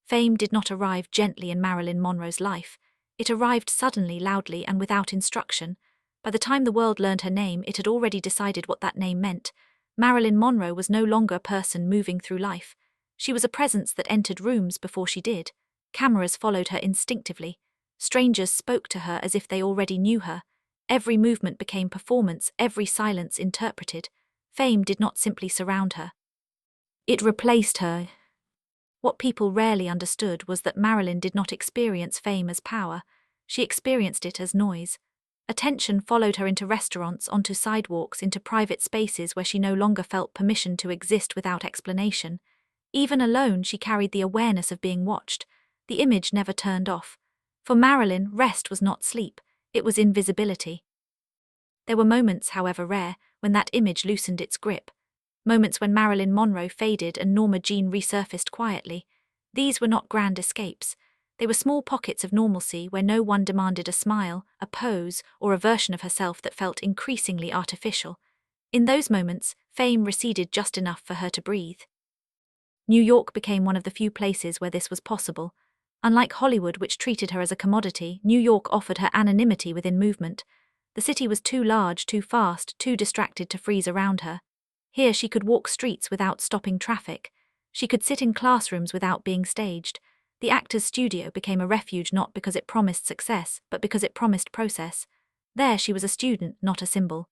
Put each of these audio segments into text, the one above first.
Fame did not arrive gently in Marilyn Monroe's life. It arrived suddenly, loudly, and without instruction. By the time the world learned her name, it had already decided what that name meant. Marilyn Monroe was no longer a person moving through life. She was a presence that entered rooms before she did. Cameras followed her instinctively. Strangers spoke to her as if they already knew her. Every movement became performance, every silence interpreted. Fame did not simply surround her. It replaced her. What people rarely understood was that Marilyn did not experience fame as power. She experienced it as noise. Attention followed her into restaurants, onto sidewalks, into private spaces where she no longer felt permission to exist without explanation. Even alone, she carried the awareness of being watched. The image never turned off. For Marilyn, rest was not sleep, it was invisibility. There were moments, however rare, when that image loosened its grip. Moments when Marilyn Monroe faded and Norma Jean resurfaced quietly. These were not grand escapes. They were small pockets of normalcy where no one demanded a smile, a pose, or a version of herself that felt increasingly artificial. In those moments, fame receded just enough for her to breathe. New York became one of the few places where this was possible. Unlike Hollywood, which treated her as a commodity, New York offered her anonymity within movement. The city was too large, too fast, too distracted to freeze around her. Here she could walk streets without stopping traffic. She could sit in classrooms without being staged. The actor's studio became a refuge not because it promised success, but because it promised process. There she was a student, not a symbol.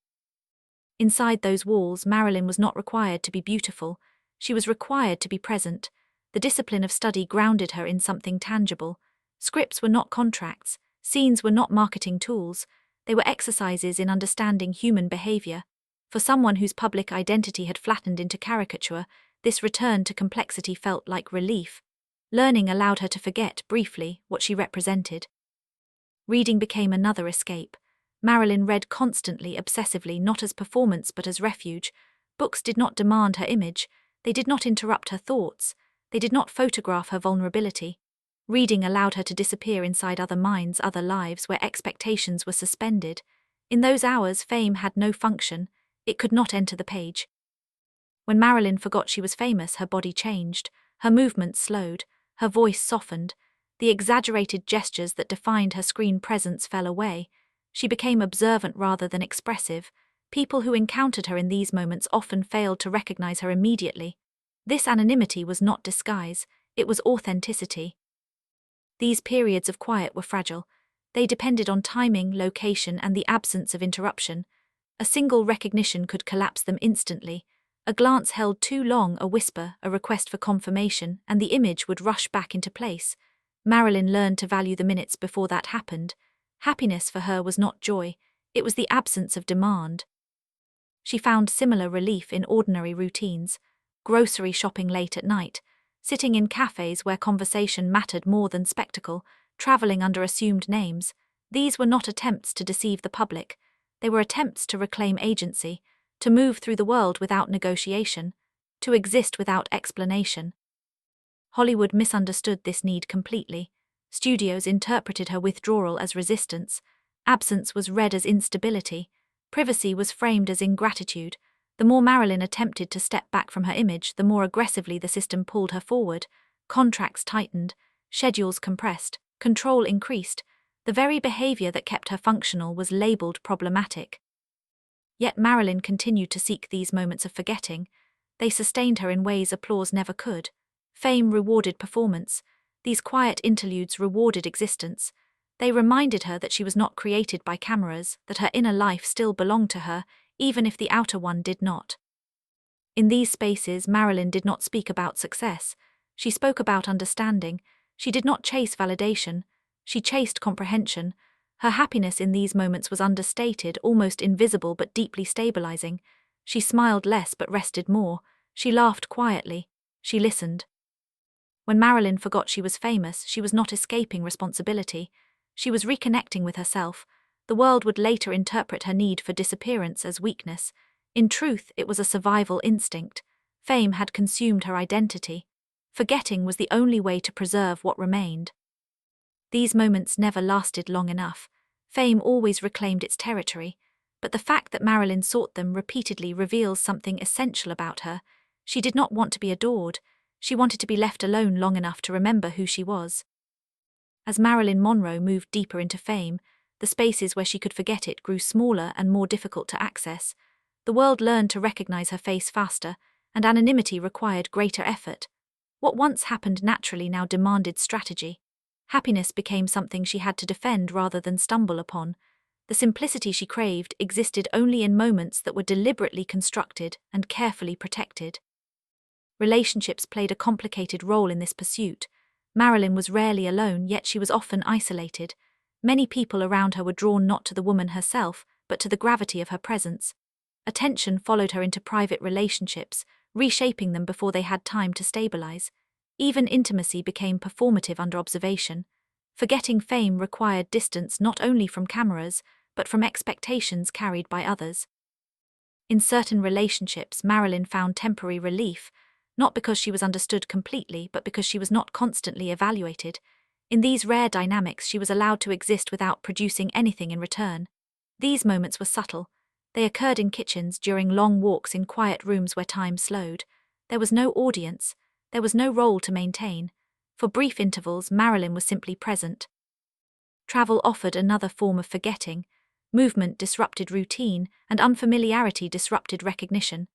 Inside those walls, Marilyn was not required to be beautiful. She was required to be present. The discipline of study grounded her in something tangible. Scripts were not contracts. Scenes were not marketing tools. They were exercises in understanding human behavior. For someone whose public identity had flattened into caricature, this return to complexity felt like relief. Learning allowed her to forget, briefly, what she represented. Reading became another escape. Marilyn read constantly, obsessively, not as performance but as refuge. Books did not demand her image. They did not interrupt her thoughts. They did not photograph her vulnerability. Reading allowed her to disappear inside other minds, other lives, where expectations were suspended. In those hours, fame had no function. It could not enter the page. When Marilyn forgot she was famous, her body changed. Her movements slowed. Her voice softened. The exaggerated gestures that defined her screen presence fell away. She became observant rather than expressive. People who encountered her in these moments often failed to recognize her immediately. This anonymity was not disguise, it was authenticity. These periods of quiet were fragile. They depended on timing, location, and the absence of interruption. A single recognition could collapse them instantly. A glance held too long, a whisper, a request for confirmation, and the image would rush back into place. Marilyn learned to value the minutes before that happened. Happiness for her was not joy, it was the absence of demand. She found similar relief in ordinary routines. Grocery shopping late at night, sitting in cafes where conversation mattered more than spectacle, traveling under assumed names. These were not attempts to deceive the public. They were attempts to reclaim agency, to move through the world without negotiation, to exist without explanation. Hollywood misunderstood this need completely. Studios interpreted her withdrawal as resistance. Absence was read as instability. Privacy was framed as ingratitude. The more Marilyn attempted to step back from her image, the more aggressively the system pulled her forward. Contracts tightened, schedules compressed, control increased. The very behavior that kept her functional was labeled problematic. Yet Marilyn continued to seek these moments of forgetting. They sustained her in ways applause never could. Fame rewarded performance. These quiet interludes rewarded existence. They reminded her that she was not created by cameras, that her inner life still belonged to her, even if the outer one did not. In these spaces, Marilyn did not speak about success. She spoke about understanding. She did not chase validation. She chased comprehension. Her happiness in these moments was understated, almost invisible but deeply stabilizing. She smiled less but rested more. She laughed quietly. She listened. When Marilyn forgot she was famous, she was not escaping responsibility. She was reconnecting with herself. The world would later interpret her need for disappearance as weakness. In truth, it was a survival instinct. Fame had consumed her identity. Forgetting was the only way to preserve what remained. These moments never lasted long enough. Fame always reclaimed its territory. But the fact that Marilyn sought them repeatedly reveals something essential about her. She did not want to be adored. She wanted to be left alone long enough to remember who she was. As Marilyn Monroe moved deeper into fame, the spaces where she could forget it grew smaller and more difficult to access. The world learned to recognize her face faster, and anonymity required greater effort. What once happened naturally now demanded strategy. Happiness became something she had to defend rather than stumble upon. The simplicity she craved existed only in moments that were deliberately constructed and carefully protected. Relationships played a complicated role in this pursuit. Marilyn was rarely alone, yet she was often isolated. Many people around her were drawn not to the woman herself, but to the gravity of her presence. Attention followed her into private relationships, reshaping them before they had time to stabilize. Even intimacy became performative under observation. Forgetting fame required distance not only from cameras, but from expectations carried by others. In certain relationships, Marilyn found temporary relief, not because she was understood completely, but because she was not constantly evaluated. In these rare dynamics, she was allowed to exist without producing anything in return. These moments were subtle. They occurred in kitchens, during long walks in quiet rooms where time slowed. There was no audience. There was no role to maintain. For brief intervals, Marilyn was simply present. Travel offered another form of forgetting. Movement disrupted routine, and unfamiliarity disrupted recognition.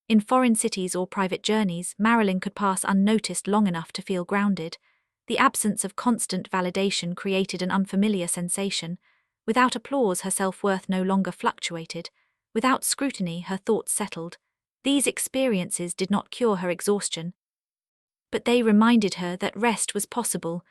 In foreign cities or private journeys, Marilyn could pass unnoticed long enough to feel grounded. The absence of constant validation created an unfamiliar sensation. Without applause, her self-worth no longer fluctuated. Without scrutiny, her thoughts settled. These experiences did not cure her exhaustion, but they reminded her that rest was possible.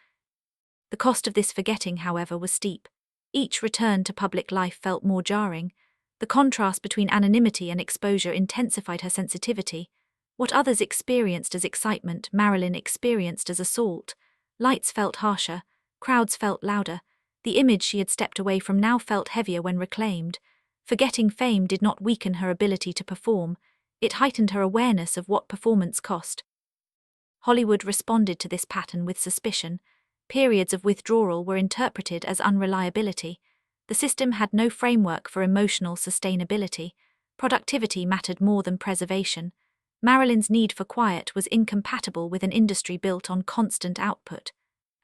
The cost of this forgetting, however, was steep. Each return to public life felt more jarring. The contrast between anonymity and exposure intensified her sensitivity. What others experienced as excitement, Marilyn experienced as assault. Lights felt harsher, crowds felt louder. The image she had stepped away from now felt heavier when reclaimed. Forgetting fame did not weaken her ability to perform. It heightened her awareness of what performance cost. Hollywood responded to this pattern with suspicion. Periods of withdrawal were interpreted as unreliability. The system had no framework for emotional sustainability. Productivity mattered more than preservation. Marilyn's need for quiet was incompatible with an industry built on constant output.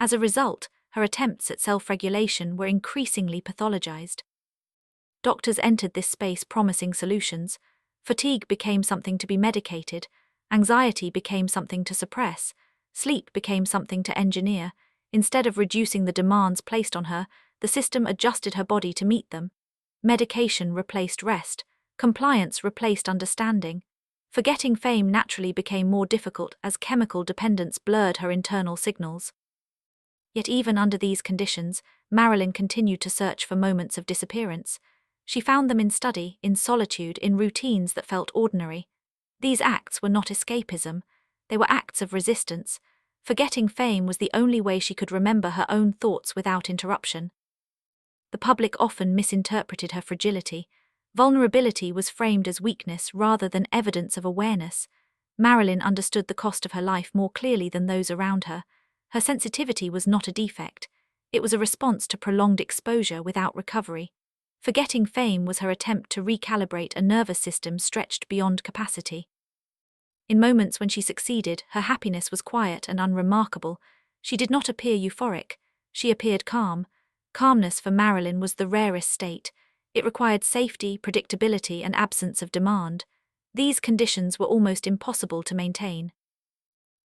As a result, her attempts at self-regulation were increasingly pathologized. Doctors entered this space promising solutions. Fatigue became something to be medicated. Anxiety became something to suppress. Sleep became something to engineer. Instead of reducing the demands placed on her, the system adjusted her body to meet them. Medication replaced rest. Compliance replaced understanding. Forgetting fame naturally became more difficult as chemical dependence blurred her internal signals. Yet even under these conditions, Marilyn continued to search for moments of disappearance. She found them in study, in solitude, in routines that felt ordinary. These acts were not escapism. They were acts of resistance. Forgetting fame was the only way she could remember her own thoughts without interruption. The public often misinterpreted her fragility. Vulnerability was framed as weakness rather than evidence of awareness. Marilyn understood the cost of her life more clearly than those around her. Her sensitivity was not a defect. It was a response to prolonged exposure without recovery. Forgetting fame was her attempt to recalibrate a nervous system stretched beyond capacity. In moments when she succeeded, her happiness was quiet and unremarkable. She did not appear euphoric. She appeared calm. Calmness for Marilyn was the rarest state. It required safety, predictability, and absence of demand. These conditions were almost impossible to maintain.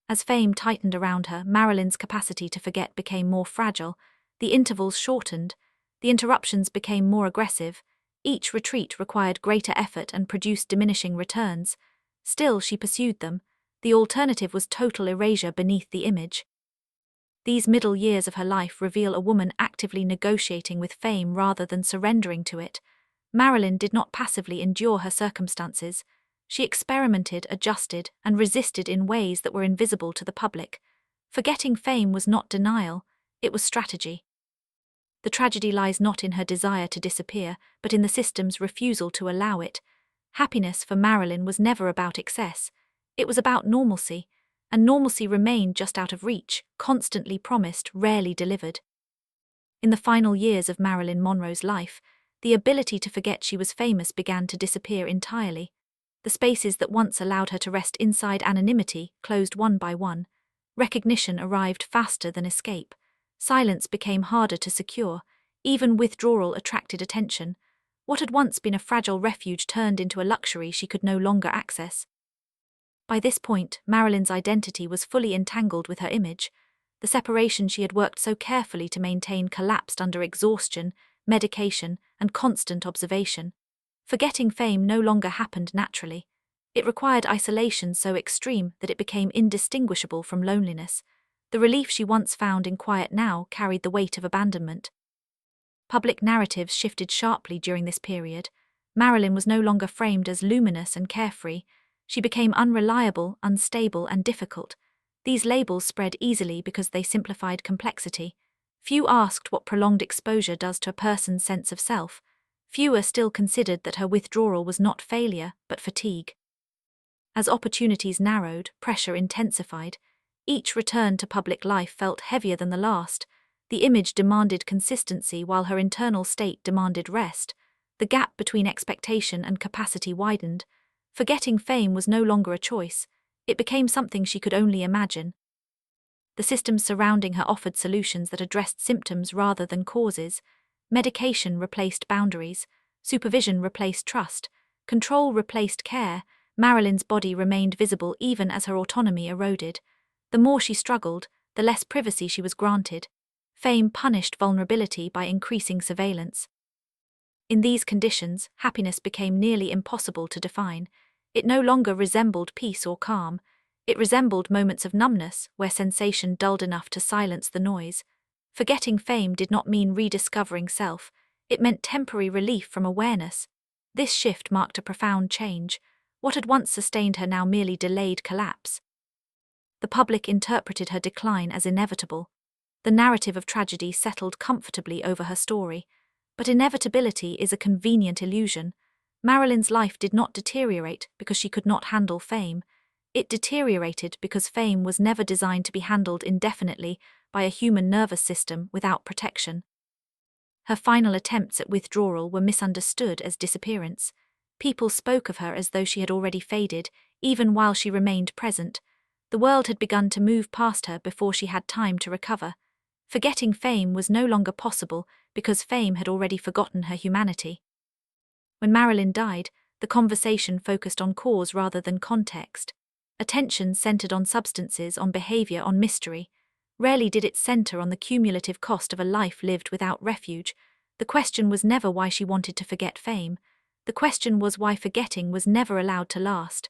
As fame tightened around her, Marilyn's capacity to forget became more fragile. The intervals shortened. The interruptions became more aggressive. Each retreat required greater effort and produced diminishing returns. Still, she pursued them. The alternative was total erasure beneath the image. These middle years of her life reveal a woman actively negotiating with fame rather than surrendering to it. Marilyn did not passively endure her circumstances. She experimented, adjusted, and resisted in ways that were invisible to the public. Forgetting fame was not denial, it was strategy. The tragedy lies not in her desire to disappear, but in the system's refusal to allow it. Happiness for Marilyn was never about excess. It was about normalcy, and normalcy remained just out of reach, constantly promised, rarely delivered. In the final years of Marilyn Monroe's life, the ability to forget she was famous began to disappear entirely. The spaces that once allowed her to rest inside anonymity closed one by one. Recognition arrived faster than escape. Silence became harder to secure. Even withdrawal attracted attention. What had once been a fragile refuge turned into a luxury she could no longer access. By this point, Marilyn's identity was fully entangled with her image. The separation she had worked so carefully to maintain collapsed under exhaustion, medication, and constant observation. Forgetting fame no longer happened naturally. It required isolation so extreme that it became indistinguishable from loneliness. The relief she once found in quiet now carried the weight of abandonment. Public narratives shifted sharply during this period. Marilyn was no longer framed as luminous and carefree. She became unreliable, unstable, and difficult. These labels spread easily because they simplified complexity. Few asked what prolonged exposure does to a person's sense of self. Fewer still considered that her withdrawal was not failure, but fatigue. As opportunities narrowed, pressure intensified. Each return to public life felt heavier than the last. The image demanded consistency while her internal state demanded rest. The gap between expectation and capacity widened. Forgetting fame was no longer a choice. It became something she could only imagine. The systems surrounding her offered solutions that addressed symptoms rather than causes. Medication replaced boundaries. Supervision replaced trust. Control replaced care. Marilyn's body remained visible even as her autonomy eroded. The more she struggled, the less privacy she was granted. Fame punished vulnerability by increasing surveillance. In these conditions, happiness became nearly impossible to define. It no longer resembled peace or calm. It resembled moments of numbness, where sensation dulled enough to silence the noise. Forgetting fame did not mean rediscovering self. It meant temporary relief from awareness. This shift marked a profound change. What had once sustained her now merely delayed collapse. The public interpreted her decline as inevitable. The narrative of tragedy settled comfortably over her story. But inevitability is a convenient illusion. Marilyn's life did not deteriorate because she could not handle fame. It deteriorated because fame was never designed to be handled indefinitely by a human nervous system without protection. Her final attempts at withdrawal were misunderstood as disappearance. People spoke of her as though she had already faded, even while she remained present. The world had begun to move past her before she had time to recover. Forgetting fame was no longer possible because fame had already forgotten her humanity. When Marilyn died, the conversation focused on cause rather than context. Attention centered on substances, on behavior, on mystery. Rarely did it center on the cumulative cost of a life lived without refuge. The question was never why she wanted to forget fame. The question was why forgetting was never allowed to last.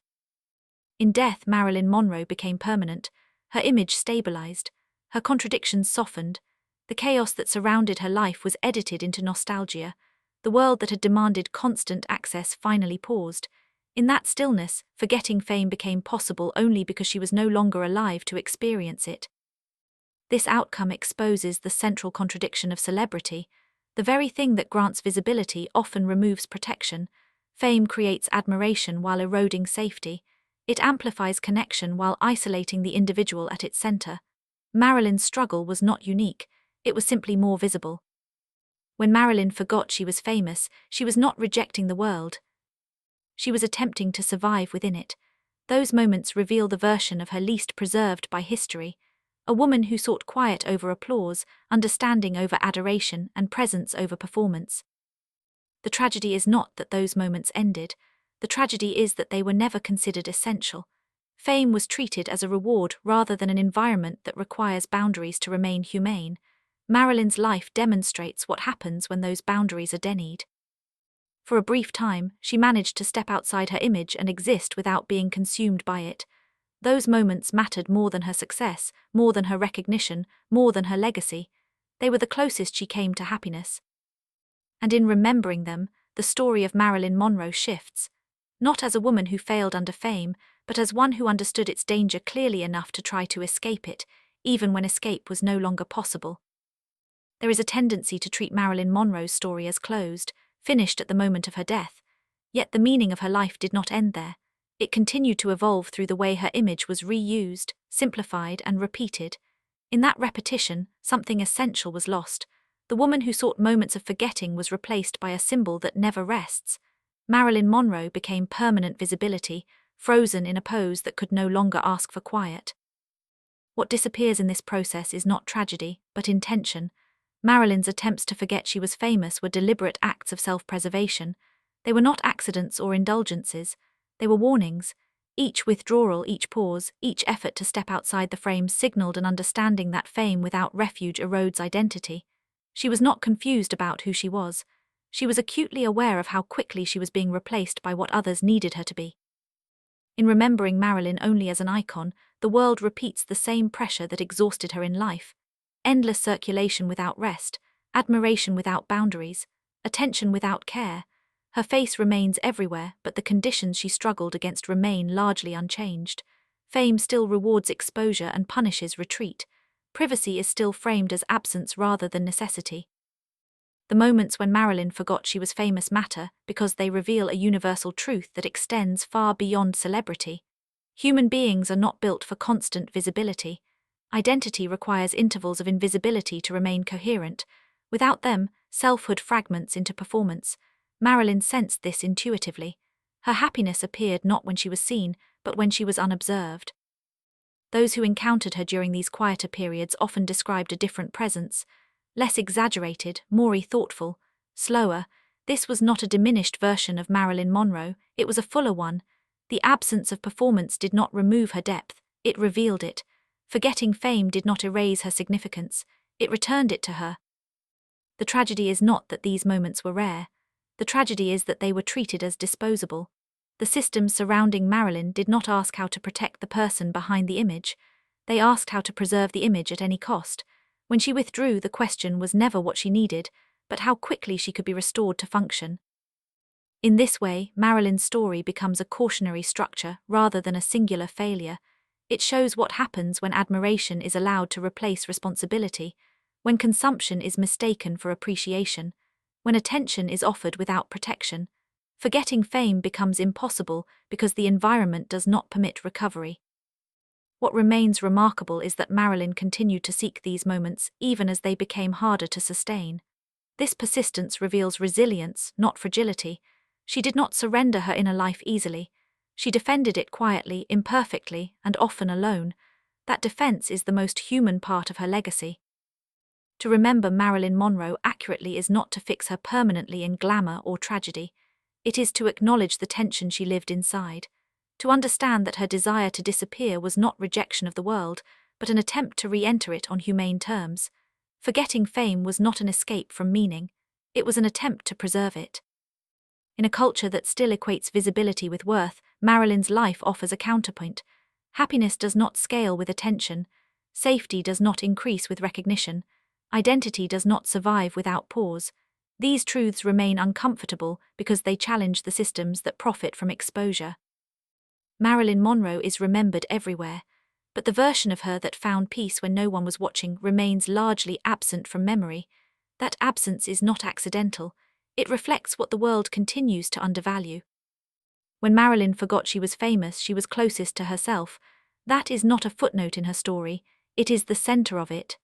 In death, Marilyn Monroe became permanent. Her image stabilized. Her contradictions softened. The chaos that surrounded her life was edited into nostalgia. The world that had demanded constant access finally paused. In that stillness, forgetting fame became possible only because she was no longer alive to experience it. This outcome exposes the central contradiction of celebrity. The very thing that grants visibility often removes protection. Fame creates admiration while eroding safety. It amplifies connection while isolating the individual at its center. Marilyn's struggle was not unique, it was simply more visible. When Marilyn forgot she was famous, she was not rejecting the world. She was attempting to survive within it. Those moments reveal the version of her least preserved by history. A woman who sought quiet over applause, understanding over adoration, and presence over performance. The tragedy is not that those moments ended. The tragedy is that they were never considered essential. Fame was treated as a reward rather than an environment that requires boundaries to remain humane. Marilyn's life demonstrates what happens when those boundaries are denied. For a brief time, she managed to step outside her image and exist without being consumed by it. Those moments mattered more than her success, more than her recognition, more than her legacy. They were the closest she came to happiness. And in remembering them, the story of Marilyn Monroe shifts. Not as a woman who failed under fame, but as one who understood its danger clearly enough to try to escape it, even when escape was no longer possible. There is a tendency to treat Marilyn Monroe's story as closed, finished at the moment of her death. Yet the meaning of her life did not end there. It continued to evolve through the way her image was reused, simplified, and repeated. In that repetition, something essential was lost. The woman who sought moments of forgetting was replaced by a symbol that never rests. Marilyn Monroe became permanent visibility, frozen in a pose that could no longer ask for quiet. What disappears in this process is not tragedy, but intention. Marilyn's attempts to forget she was famous were deliberate acts of self-preservation. They were not accidents or indulgences. They were warnings. Each withdrawal, each pause, each effort to step outside the frame signaled an understanding that fame without refuge erodes identity. She was not confused about who she was. She was acutely aware of how quickly she was being replaced by what others needed her to be. In remembering Marilyn only as an icon, the world repeats the same pressure that exhausted her in life. Endless circulation without rest, admiration without boundaries, attention without care. Her face remains everywhere, but the conditions she struggled against remain largely unchanged. Fame still rewards exposure and punishes retreat. Privacy is still framed as absence rather than necessity. The moments when Marilyn forgot she was famous matter because they reveal a universal truth that extends far beyond celebrity. Human beings are not built for constant visibility. Identity requires intervals of invisibility to remain coherent. Without them, selfhood fragments into performance. Marilyn sensed this intuitively. Her happiness appeared not when she was seen, but when she was unobserved. Those who encountered her during these quieter periods often described a different presence. Less exaggerated, more thoughtful, slower. This was not a diminished version of Marilyn Monroe, it was a fuller one. The absence of performance did not remove her depth, it revealed it. Forgetting fame did not erase her significance, it returned it to her. The tragedy is not that these moments were rare. The tragedy is that they were treated as disposable. The systems surrounding Marilyn did not ask how to protect the person behind the image. They asked how to preserve the image at any cost. When she withdrew, the question was never what she needed, but how quickly she could be restored to function. In this way, Marilyn's story becomes a cautionary structure rather than a singular failure. It shows what happens when admiration is allowed to replace responsibility, when consumption is mistaken for appreciation, when attention is offered without protection. Forgetting fame becomes impossible because the environment does not permit recovery. What remains remarkable is that Marilyn continued to seek these moments even as they became harder to sustain. This persistence reveals resilience, not fragility. She did not surrender her inner life easily. She defended it quietly, imperfectly, and often alone. That defense is the most human part of her legacy. To remember Marilyn Monroe accurately is not to fix her permanently in glamour or tragedy. It is to acknowledge the tension she lived inside. To understand that her desire to disappear was not rejection of the world, but an attempt to re-enter it on humane terms. Forgetting fame was not an escape from meaning. It was an attempt to preserve it. In a culture that still equates visibility with worth, Marilyn's life offers a counterpoint. Happiness does not scale with attention. Safety does not increase with recognition. Identity does not survive without pause. These truths remain uncomfortable because they challenge the systems that profit from exposure. Marilyn Monroe is remembered everywhere, but the version of her that found peace when no one was watching remains largely absent from memory. That absence is not accidental. It reflects what the world continues to undervalue. When Marilyn forgot she was famous, she was closest to herself. That is not a footnote in her story, it is the center of it.